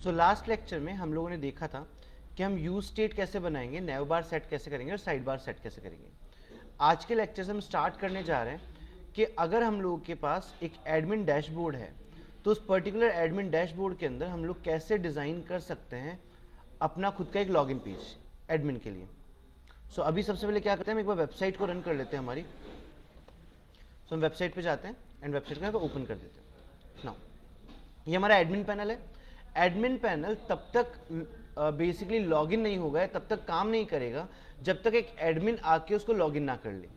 So last lecture में हम लोगों ने देखा था कि हम यूज स्टेट कैसे बनाएंगे, नैव बार सेट कैसे करेंगे और साइड बार सेट कैसे करेंगे। आज के लेक्चर से हम स्टार्ट करने जा रहे हैं कि अगर हम लोगों के पास एक एडमिन डैशबोर्ड है तो उस पर्टिकुलर एडमिन डैशबोर्ड के अंदर हम लोग कैसे डिज़ाइन कर सकते हैं अपना खुद का एक लॉगिन पेज एडमिन के लिए। सो अभी सबसे पहले क्या करते हैं, हम एक बार वेबसाइट को रन कर लेते हैं हमारी। सो हम वेबसाइट पे जाते हैं एंड वेबसाइट को ओपन कर देते हैं। नाउ ये हमारा एडमिन पैनल है। एडमिन पैनल तब तक बेसिकली लॉगिन नहीं होगा, तब तक काम नहीं करेगा जब तक एक एडमिन आके उसको लॉगिन ना कर ले।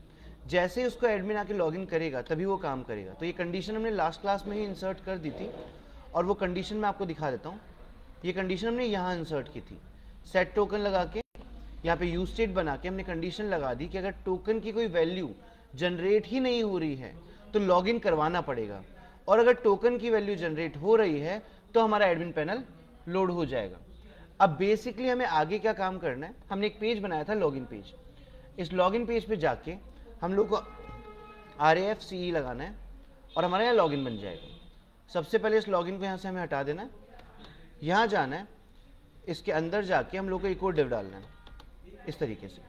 जैसे ही उसको एडमिन आके लॉगिन करेगा तभी वो काम करेगा। तो ये कंडीशन हमने लास्ट क्लास में ही इंसर्ट कर दी थी और वो कंडीशन मैं आपको दिखा देता हूँ। ये कंडीशन हमने यहाँ इंसर्ट की थी। सेट टोकन लगा के यहाँ पे यूज स्टेट बना के हमने कंडीशन लगा दी कि अगर टोकन की कोई वैल्यू जनरेट ही नहीं हो रही है तो लॉगिन करवाना पड़ेगा, और अगर टोकन की वैल्यू जनरेट हो रही है तो हमारा एडमिन पैनल लोड हो जाएगा। अब बेसिकली हमें आगे क्या काम करना है, हमने एक पेज बनाया था लॉगिन पेज। इस लॉगिन पेज पे जाके हम लोग को RAFCE लगाना है और हमारा यहाँ लॉगिन बन जाएगा। सबसे पहले इस लॉगिन को यहाँ से हमें हटा देना है, यहाँ जाना है, इसके अंदर जाके हम लोग को एक और डिव डालना है इस तरीके से,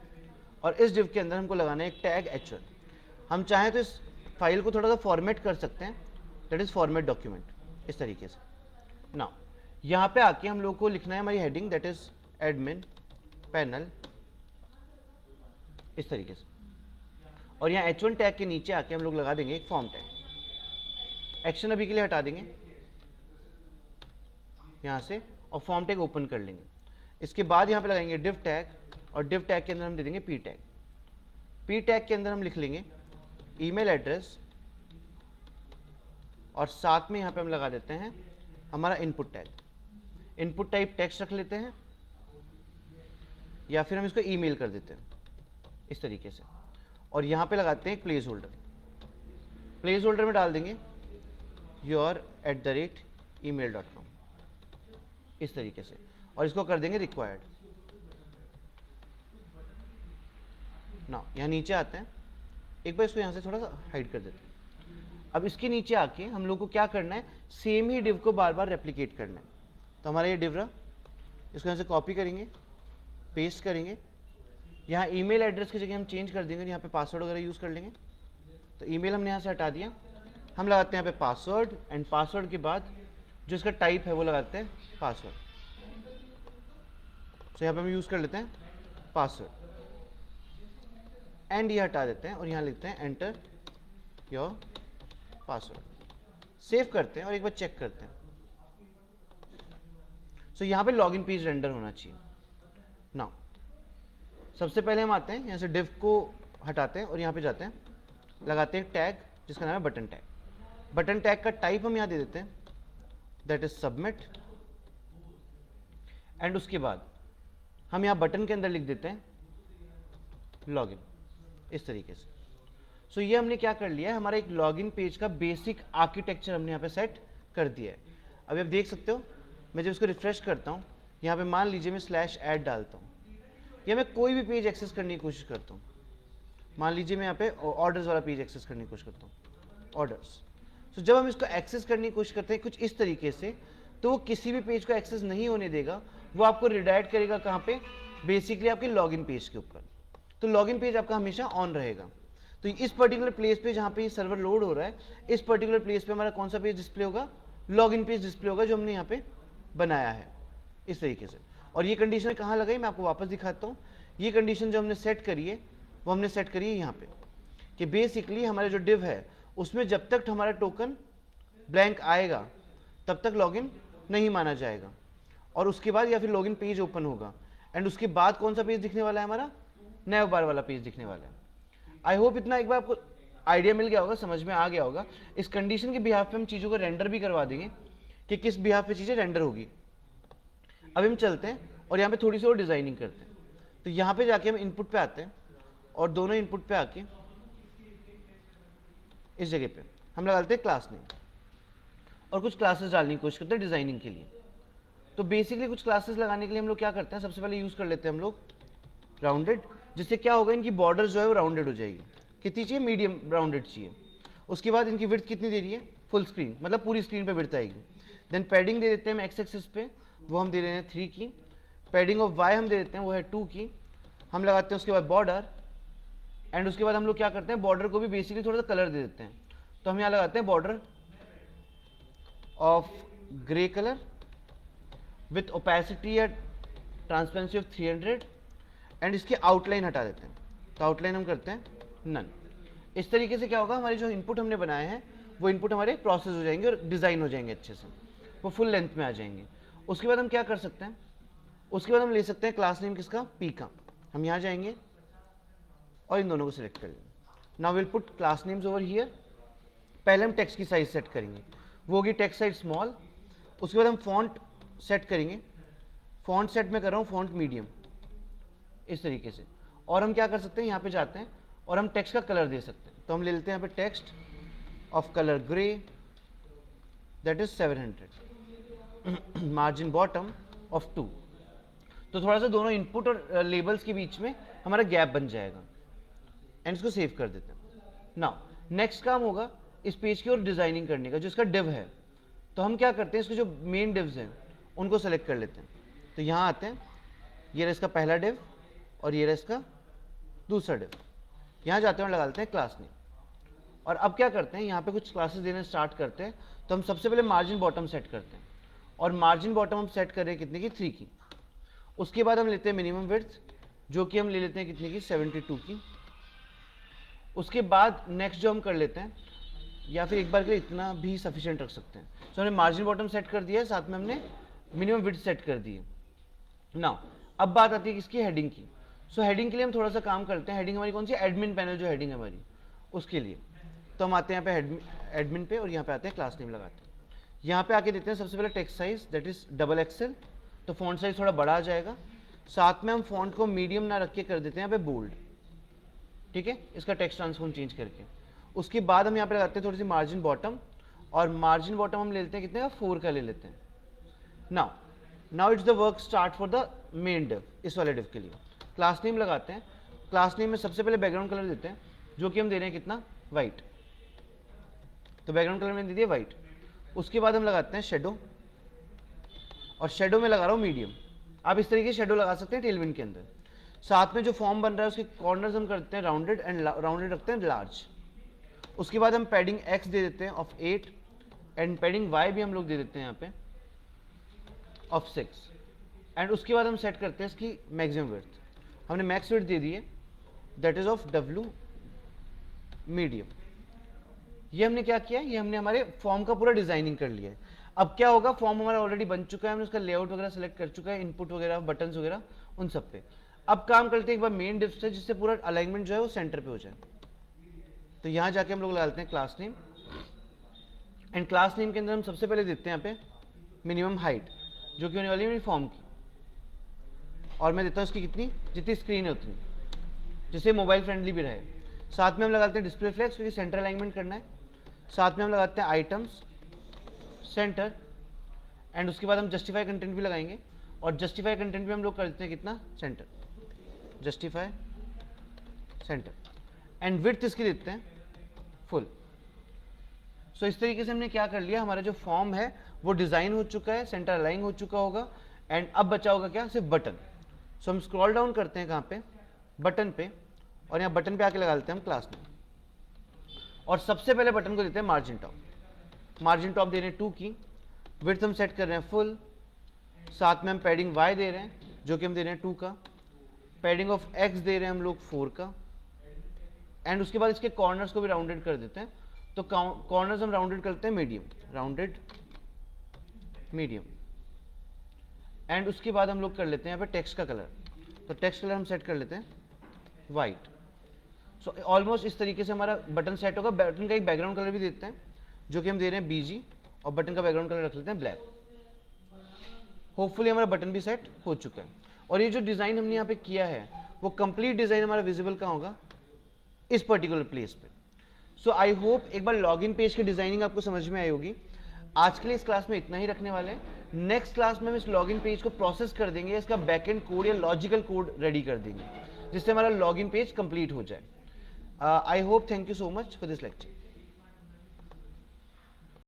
और इस डिव के अंदर हमको लगाना है एक टैग H1। हम चाहें तो इस फाइल को थोड़ा सा फॉर्मेट कर सकते हैं, दैट इज फॉर्मेट डॉक्यूमेंट इस तरीके से। नाउ यहाँ पे आके हम लोग को लिखना है हमारी heading, that is admin panel इस तरीके से, और यहाँ H1 टैग के नीचे आके हम लोग लगा देंगे एक फॉर्म टैग। एक्शन अभी के लिए हटा देंगे यहाँ से और फॉर्म टैग ओपन कर लेंगे। इसके बाद यहाँ पे लगाएंगे डिव टैग, और डिव टैग के अंदर हम दे देंगे पी टैग। पी टैग के अंदर हम लिख लेंगे ईमेल एड्रेस, और साथ में यहाँ पे हम लगा देते हैं हमारा input tag. Input type text रख लेते हैं या फिर हम इसको ईमेल कर देते हैं इस तरीके से, और यहाँ पे लगाते हैं प्लेस होल्डर। प्लेस होल्डर में डाल देंगे your@email.com इस तरीके से, और इसको कर देंगे रिक्वायर्ड। ना यहाँ नीचे आते हैं, एक बार इसको यहाँ से थोड़ा सा हाइड कर देते हैं। अब इसके नीचे आके हम लोग को क्या करना है, सेम ही डिव को बार बार रेप्लिकेट करना है। तो हमारा ये डिव रहा, इसको यहाँ से कॉपी करेंगे, पेस्ट करेंगे, यहाँ ईमेल एड्रेस की जगह हम चेंज कर देंगे, यहाँ पे पासवर्ड वगैरह यूज़ कर लेंगे। तो ईमेल हमने यहाँ से हटा दिया, हम लगाते हैं यहाँ पे पासवर्ड, एंड पासवर्ड के बाद जो इसका टाइप है वो लगाते हैं पासवर्ड। तो यहाँ पे हम यूज़ कर लेते हैं पासवर्ड, एंड ये हटा देते हैं और यहाँ लिखते हैं एंटर योर पासवर्ड। सेव करते हैं और एक बार चेक करते हैं। सो यहाँ पे लॉगिन पेज रेंडर होना चाहिए। नाउ सबसे पहले हम आते हैं यहाँ से डिव को हटाते हैं और यहाँ पे जाते हैं, लगाते हैं टैग जिसका नाम है बटन टैग। बटन टैग का टाइप हम यहाँ दे देते हैं, दैट इज सबमिट, एंड उसके बाद हम यहाँ बटन के अंदर लिख देते हैं लॉगिन इस तरीके से। सो ये हमने क्या कर लिया है, हमारा एक लॉगिन पेज का बेसिक आर्किटेक्चर हमने यहाँ पे सेट कर दिया है। अभी आप देख सकते हो, मैं जब इसको रिफ्रेश करता हूँ, यहाँ पे मान लीजिए मैं /ऐड डालता हूँ, या मैं कोई भी पेज एक्सेस करने की कोशिश करता हूँ। मान लीजिए मैं यहाँ पे ऑर्डर्स वाला पेज एक्सेस करने की कोशिश करता हूँ, ऑर्डर्स। सो जब हम इसको एक्सेस करने की कोशिश करते हैं कुछ इस तरीके से, तो वो किसी भी पेज को एक्सेस नहीं होने देगा, वो आपको रिडायरेक्ट करेगा कहाँ पे, बेसिकली आपके लॉगिन पेज के ऊपर। तो लॉगिन पेज आपका हमेशा ऑन रहेगा। तो इस पर्टिकुलर प्लेस पे जहाँ पे ये सर्वर लोड हो रहा है, इस पर्टिकुलर प्लेस पे हमारा कौन सा पेज डिस्प्ले होगा, लॉगिन पेज डिस्प्ले होगा जो हमने यहाँ पे बनाया है इस तरीके से। और ये कंडीशन कहाँ लगाई मैं आपको वापस दिखाता हूँ। ये कंडीशन जो हमने सेट करी है वो हमने सेट करी है यहाँ पे, कि बेसिकली हमारा जो डिव है उसमें जब तक हमारा टोकन ब्लैंक आएगा तब तक लॉगिन नहीं माना जाएगा, और उसके बाद या फिर लॉगिन पेज ओपन होगा, एंड उसके बाद कौन सा पेज दिखने वाला है, हमारा नैव बार वाला पेज दिखने वाला है। आई होप इतना एक बार आपको आइडिया मिल गया होगा, समझ में आ गया होगा। इस कंडीशन के बिहाफ पे हम चीज़ों को रेंडर भी करवा देंगे कि किस बिहाफ पे चीज़ें रेंडर होगी। अब हम चलते हैं और यहाँ पे थोड़ी सी और डिजाइनिंग करते हैं। तो यहाँ पे जाके हम इनपुट पे आते हैं और दोनों इनपुट पे आके इस जगह पे हम लगाते हैं क्लास नेम, और कुछ क्लासेस डालने की कोशिश करते हैं डिजाइनिंग के लिए। तो बेसिकली कुछ क्लासेस लगाने के लिए हम लोग क्या करते हैं, सबसे पहले यूज कर लेते हैं हम लोग राउंडेड, जिससे क्या होगा, इनकी बॉर्डर जो है वो राउंडेड हो जाएगी। कितनी चाहिए, मीडियम राउंडेड चाहिए। उसके बाद इनकी विड्थ कितनी दे रही है, फुल स्क्रीन, मतलब पूरी स्क्रीन पे विड्थ आएगी। देन पैडिंग दे देते हैं हम एक्स एक्सिस पे, वो हम दे रहे हैं 3 की। पैडिंग ऑफ y हम दे देते हैं, वो है 2 की। हम लगाते हैं उसके बाद बॉर्डर, एंड उसके बाद हम लोग क्या करते हैं, बॉर्डर को भी बेसिकली थोड़ा सा कलर दे देते हैं। तो हम यहाँ लगाते हैं border of grey colour with opacity या ट्रांसपेरेंसी ऑफ 300, एंड इसकी आउटलाइन हटा देते हैं। तो आउटलाइन हम करते हैं नन। इस तरीके से क्या होगा, हमारे जो इनपुट हमने बनाए हैं वो इनपुट हमारे प्रोसेस हो जाएंगे और डिज़ाइन हो जाएंगे अच्छे से, वो फुल लेंथ में आ जाएंगे। उसके बाद हम क्या कर सकते हैं, उसके बाद हम ले सकते हैं क्लास नेम किसका, पी का। हम यहाँ जाएंगे और इन दोनों को सिलेक्ट कर लेंगे। Now will put class names over here. पहले हम टेक्स्ट की साइज सेट करेंगे, वो होगी टेक्स्ट साइज स्मॉल। उसके बाद हम फॉन्ट सेट करेंगे, फॉन्ट सेट में कर रहा हूँ फॉन्ट मीडियम, इस तरीके से। और हम क्या कर सकते हैं, यहाँ पे जाते हैं और हम टेक्स्ट का कलर दे सकते हैं। तो हम ले लेते हैं यहाँ पे text of colour grey, that is 700, margin bottom of 2। तो थोड़ा सा दोनों इनपुट और लेबल्स के बीच में हमारा गैप बन जाएगा, एंड इसको सेव कर देते हैं। नाउ नेक्स्ट काम होगा इस पेज की और डिजाइनिंग करने का, जो इसका डिव है। तो हम क्या करते हैं, इसके जो मेन डिव्स हैं उनको सेलेक्ट कर लेते हैं। तो यहाँ आते हैं, ये रहा इसका पहला डिव और ये रहा इसका दूसरा डिव। यहाँ जाते हैं और लगा लेते हैं क्लास नेम। और अब क्या करते हैं, यहाँ पे कुछ क्लासेस देने स्टार्ट करते हैं। तो हम सबसे पहले मार्जिन बॉटम सेट करते हैं, और मार्जिन बॉटम हम सेट कर रहे हैं कितने की, 3 की। उसके बाद हम लेते हैं मिनिमम विड्थ, जो कि हम ले लेते हैं कितने की, 72 की। उसके बाद नेक्स्ट जो हम कर लेते हैं, या फिर एक बार के लिए इतना भी सफिशिएंट रख सकते हैं। तो हमने मार्जिन बॉटम सेट कर दिया है, साथ में हमने मिनिमम विड्थ सेट कर दी है। नाउ अब बात आती है किसकी, हेडिंग की। सो हेडिंग के लिए हम थोड़ा सा काम करते हैं। हेडिंग हमारी कौन सी, एडमिन पैनल जो हेडिंग है हमारी, उसके लिए। तो हम आते हैं यहाँ पे एडमिन पे, और यहाँ पे आते हैं क्लास नेम लगाते हैं। यहाँ पे आके देते हैं सबसे पहले text size, that is XXL। तो फॉन्ट साइज थोड़ा बड़ा आ जाएगा। साथ में हम फॉन्ट को मीडियम ना रख के कर देते हैं यहाँ पे बोल्ड, ठीक है, इसका टेक्स्ट ट्रांसफॉर्म चेंज करके। उसके बाद हम यहाँ पे लगाते हैं थोड़ी सी मार्जिन बॉटम, और मार्जिन बॉटम हम ले लेते हैं कितने का, 4 का ले लेते हैं। Now it's the work start for the main div, इस वाले डिव के लिए। क्लास नेम लगाते हैं, क्लास नेम में सबसे पहले बैकग्राउंड कलर देते हैं, जो कि हम दे रहे हैं कितना, वाइट। तो बैकग्राउंड कलर मैंने दे दिया वाइट। उसके बाद हम लगाते हैं शेडो, और शेडो में लगा रहा हूँ मीडियम। आप इस तरीके से शेडो लगा सकते हैं टेलविंड के अंदर। साथ में जो फॉर्म बन रहा है उसके कॉर्नर्स हम करते हैं राउंडेड, एंड राउंडेड रखते हैं लार्ज। उसके बाद हम पैडिंग x दे देते हैं ऑफ 8, एंड पैडिंग y भी हम लोग दे देते हैं यहाँ पे ऑफ 6। एंड उसके बाद हम सेट करते हैं इसकी मैक्सिमम विड्थ। हमने मैक्स विड्थ दे दी है, that is of W medium. ये हमने क्या किया, ये हमने हमारे फॉर्म का पूरा डिजाइनिंग कर लिया है। अब क्या होगा, फॉर्म हमारा ऑलरेडी बन चुका है, हमने उसका लेआउट वगैरह सेलेक्ट कर चुका है, इनपुट वगैरह, बटन्स वगैरह, उन सब पे। अब काम करते हैं एक बार मेन डिव से, जिससे पूरा अलाइनमेंट जो है वो सेंटर पे हो जाए। तो यहाँ जाके हम लोग लगाते हैं class name, and class name के अंदर हम सबसे पहले देते हैं यहाँ पे मिनिमम हाइट, जो कि होने वाली है मेरी फॉर्म की। और मैं देता हूँ इसकी कितनी, जितनी स्क्रीन है उतनी, जिससे मोबाइल फ्रेंडली भी रहे। साथ में हम लगाते हैं डिस्प्ले फ्लेक्स, क्योंकि सेंटर अलाइनमेंट करना है। साथ में हम लगाते हैं आइटम्स सेंटर, एंड उसके बाद हम जस्टिफाई कंटेंट भी लगाएंगे। और जस्टिफाई कंटेंट भी हम लोग कर देते हैं कितना, centre, justify centre. And width इसकी देते हैं फुल। सो इस तरीके से हमने क्या कर लिया, हमारा जो फॉर्म है वो डिजाइन हो चुका है, सेंटर अलाइन हो चुका होगा, एंड अब बचा होगा क्या, सिर्फ बटन। सो हम स्क्रॉल डाउन करते हैं कहाँ पे, बटन पे, और यहाँ बटन पे आके लगा लेते हैं हम क्लास नेम। और सबसे पहले बटन को देते हैं मार्जिन टॉप। मार्जिन टॉप दे रहे हैं 2 की। विड्थ हम सेट कर रहे हैं फुल। साथ में हम पैडिंग y दे रहे हैं, जो कि हम दे रहे हैं 2 का। पैडिंग ऑफ x दे रहे हैं हम लोग 4 का। एंड उसके बाद इसके कॉर्नर्स को भी राउंडेड कर देते हैं। तो कॉर्नर्स हम राउंडेड करते हैं मीडियम, राउंडेड मीडियम। एंड उसके बाद हम लोग कर लेते हैं यहाँ पे टेक्स्ट का कलर। तो टेक्स्ट कलर हम सेट कर लेते हैं वाइट। सो ऑलमोस्ट इस तरीके से हमारा बटन सेट होगा। बटन का एक बैकग्राउंड कलर भी देते हैं, जो कि हम दे रहे हैं BG, और बटन का बैकग्राउंड कलर रख लेते हैं ब्लैक। होपफुली हमारा बटन भी सेट हो चुका है। और ये जो डिज़ाइन हमने यहाँ पे किया है, वो कंप्लीट डिज़ाइन हमारा विजिबल कहाँ होगा, इस पर्टिकुलर प्लेस पे। सो आई होप एक बार लॉगिन पेज की डिज़ाइनिंग आपको समझ में आई होगी। आज के लिए इस क्लास में इतना ही रखने वाले हैं। नेक्स्ट क्लास में हम इस लॉगिन पेज को प्रोसेस कर देंगे, इसका बैकएंड कोड या लॉजिकल कोड रेडी कर देंगे, जिससे हमारा लॉगिन पेज कंप्लीट हो जाए। I hope, thank you so much for this lecture.